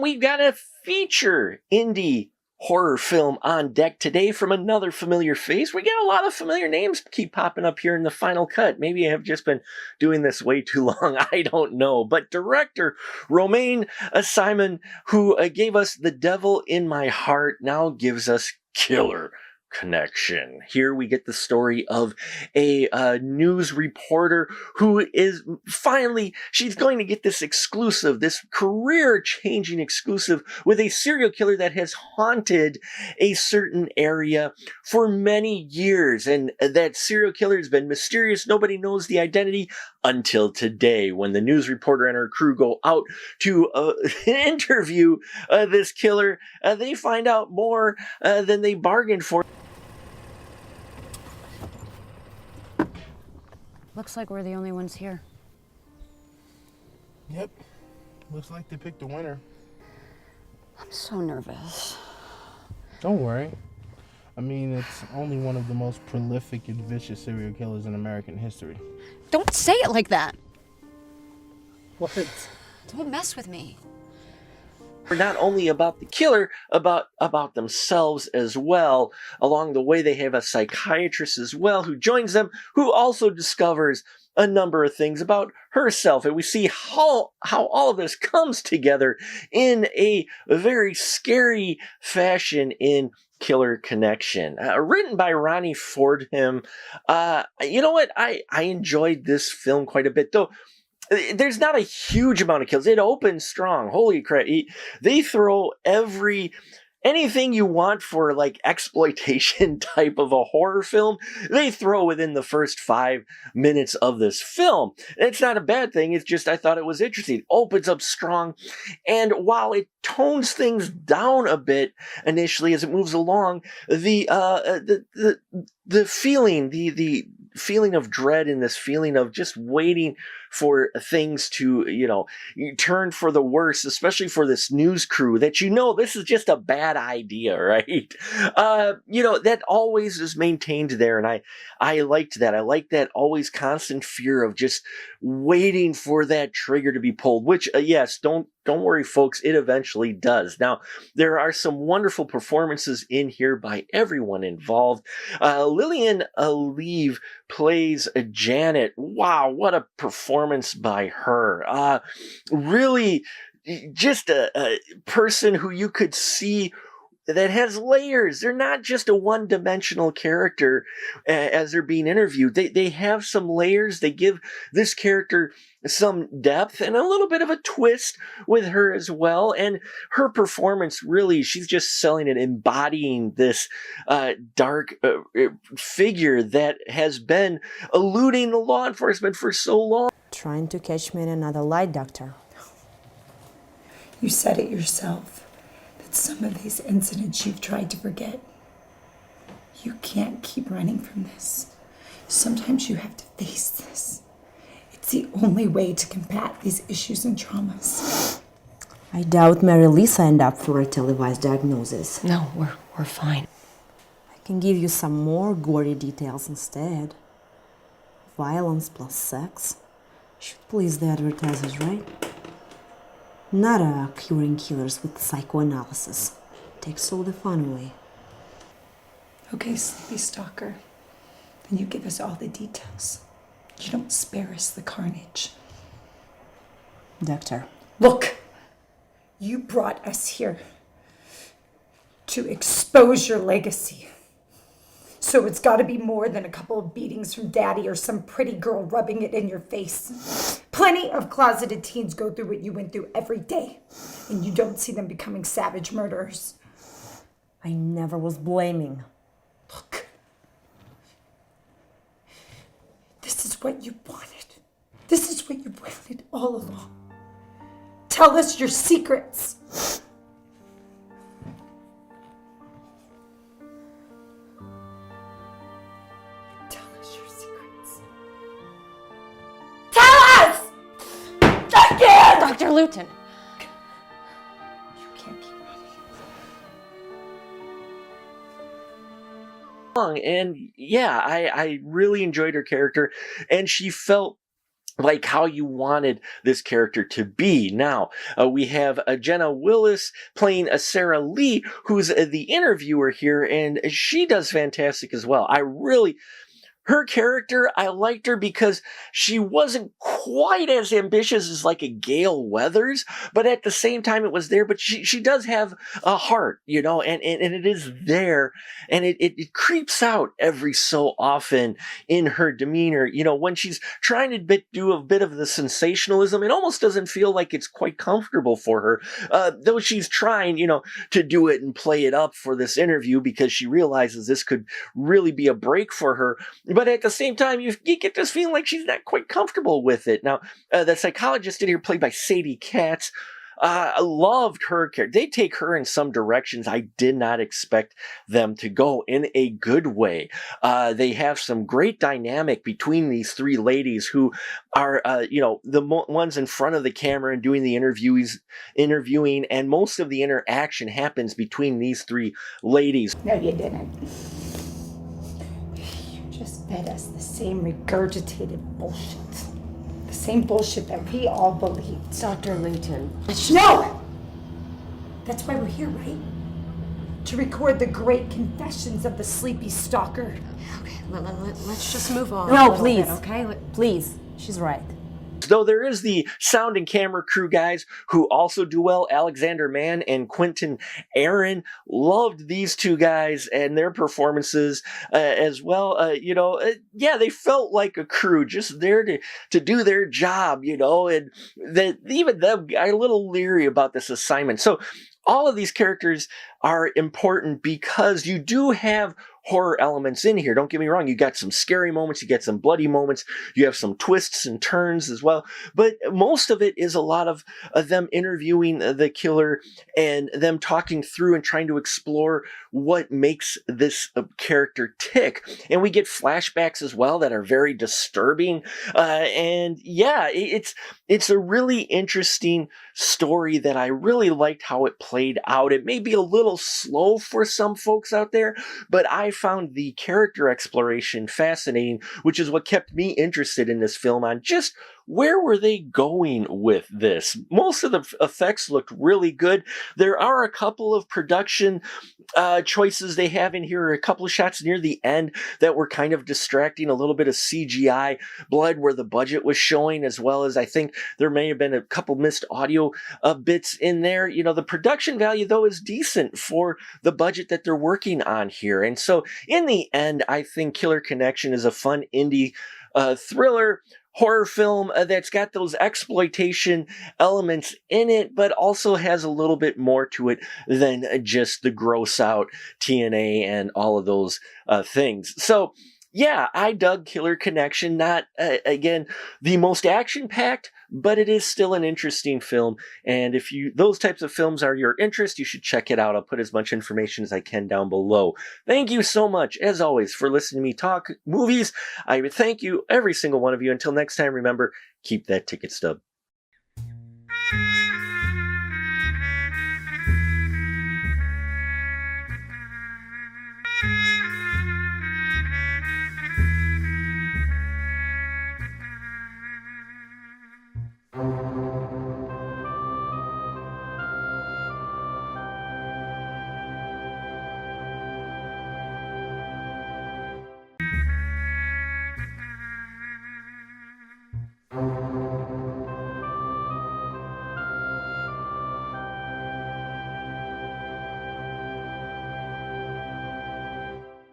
we've got a feature indie horror film on deck today from another familiar face. We got a lot of familiar names keep popping up here in the final cut. Maybe I have just been doing this way too long. I don't know. But director Romain Simon, who gave us The Devil in My Heart, now gives us Killer Connection. Here we get the story of a news reporter who is finally, she's going to get this exclusive, this career-changing exclusive with a serial killer that has haunted a certain area for many years. And that serial killer has been mysterious. Nobody knows the identity until today, when the news reporter and her crew go out to interview this killer. They find out more than they bargained for. Looks like we're the only ones here. Yep. Looks like they picked a winner. I'm so nervous. Don't worry. I mean, it's only one of the most prolific and vicious serial killers in American history. Don't say it like that! What? Don't mess with me. Not only about the killer, about themselves as well. Along the way, they have a psychiatrist as well who joins them, who also discovers a number of things about herself. And we see how all of this comes together in a very scary fashion in Killer Connection. Written by Ronnie Fordham. You know what? I enjoyed this film quite a bit, though. There's not a huge amount of kills. It opens strong. Holy crap. They throw anything you want for like exploitation type of a horror film, they throw within the first 5 minutes of this film. It's not a bad thing. It's just, I thought it was interesting. It opens up strong. And while it tones things down a bit initially as it moves along, the feeling, the feeling of dread and this feeling of just waiting for things to, turn for the worse, especially for this news crew that, this is just a bad idea, right? That always is maintained there. And I liked that. I liked that always constant fear of just waiting for that trigger to be pulled, which, yes, don't worry, folks, it eventually does. Now, there are some wonderful performances in here by everyone involved. Lillian Aleve plays Janet. Wow, what a performance by her. Really, just a person who you could see that has layers. They're not just a one-dimensional character as they're being interviewed. They have some layers. They give this character some depth and a little bit of a twist with her as well. And her performance, really, she's just selling it, embodying this dark figure that has been eluding the law enforcement for so long. Trying to catch me in another lie, Doctor. You said it yourself. Some of these incidents you've tried to forget. You can't keep running from this. Sometimes you have to face this. It's the only way to combat these issues and traumas. I doubt Mary Lee signed up for a televised diagnosis. No, we're fine. I can give you some more gory details instead. Violence plus sex. Should please the advertisers, right? Not curing killers with psychoanalysis. Takes all the fun away. Okay, sleepy stalker. Then you give us all the details. You don't spare us the carnage. Doctor. Look! You brought us here to expose your legacy. So it's got to be more than a couple of beatings from daddy or some pretty girl rubbing it in your face. Plenty of closeted teens go through what you went through every day, and you don't see them becoming savage murderers. I never was blaming. Look. This is what you wanted. This is what you wanted all along. Tell us your secrets. Dr. Luton! You can't keep running. And yeah, I really enjoyed her character, and she felt like how you wanted this character to be. Now, we have Jenna Willis playing Sarah Lee, who's the interviewer here, and she does fantastic as well. Her character, I liked her because she wasn't quite as ambitious as like a Gale Weathers, but at the same time it was there, but she does have a heart, you know, and it is there, and it creeps out every so often in her demeanor. You know, when she's trying to do a bit of the sensationalism, it almost doesn't feel like it's quite comfortable for her, though she's trying, you know, to do it and play it up for this interview because she realizes this could really be a break for her. But at the same time, you get this feeling like she's not quite comfortable with it. Now, the psychologist in here, played by Sadie Katz, I loved her character. They take her in some directions I did not expect them to go in a good way. They have some great dynamic between these three ladies who are, you know, the ones in front of the camera and doing the interviewing, and most of the interaction happens between these three ladies. No, you didn't. Just fed us the same regurgitated bullshit. The same bullshit that we all believed. Dr. Luton. No! That's why we're here, right? To record the great confessions of the sleepy stalker. Okay, let's just move on. No, a little please. bit, okay? Please, she's right. Though there is the sound and camera crew guys who also do well. Alexander Mann and Quentin Aaron, loved these two guys and their performances as well. You know, yeah, they felt like a crew just there to do their job, you know, and that even them are a little leery about this assignment. So all of these characters are important because you do have horror elements in here. Don't get me wrong. You got some scary moments. You get some bloody moments. You have some twists and turns as well. But most of it is a lot of them interviewing the killer and them talking through and trying to explore what makes this character tick. And we get flashbacks as well that are very disturbing. And yeah, it's a really interesting story that I really liked how it played out. It may be a little slow for some folks out there, but I found the character exploration fascinating, which is what kept me interested in this film on just where were they going with this. Most of the effects looked really good. There are a couple of production choices they have in here, a couple of shots near the end that were kind of distracting, a little bit of CGI blood where the budget was showing, as well as I think there may have been a couple missed audio bits in there. You know, the production value though is decent for the budget that they're working on here. And so in the end, I think Killer Connection is a fun indie thriller horror film that's got those exploitation elements in it, but also has a little bit more to it than just the gross out TNA and all of those things. So yeah, I dug Killer Connection. Not, again, the most action-packed, but it is still an interesting film. And if those types of films are your interest, you should check it out. I'll put as much information as I can down below. Thank you so much, as always, for listening to me talk movies. I thank you, every single one of you. Until next time, remember, keep that ticket stub.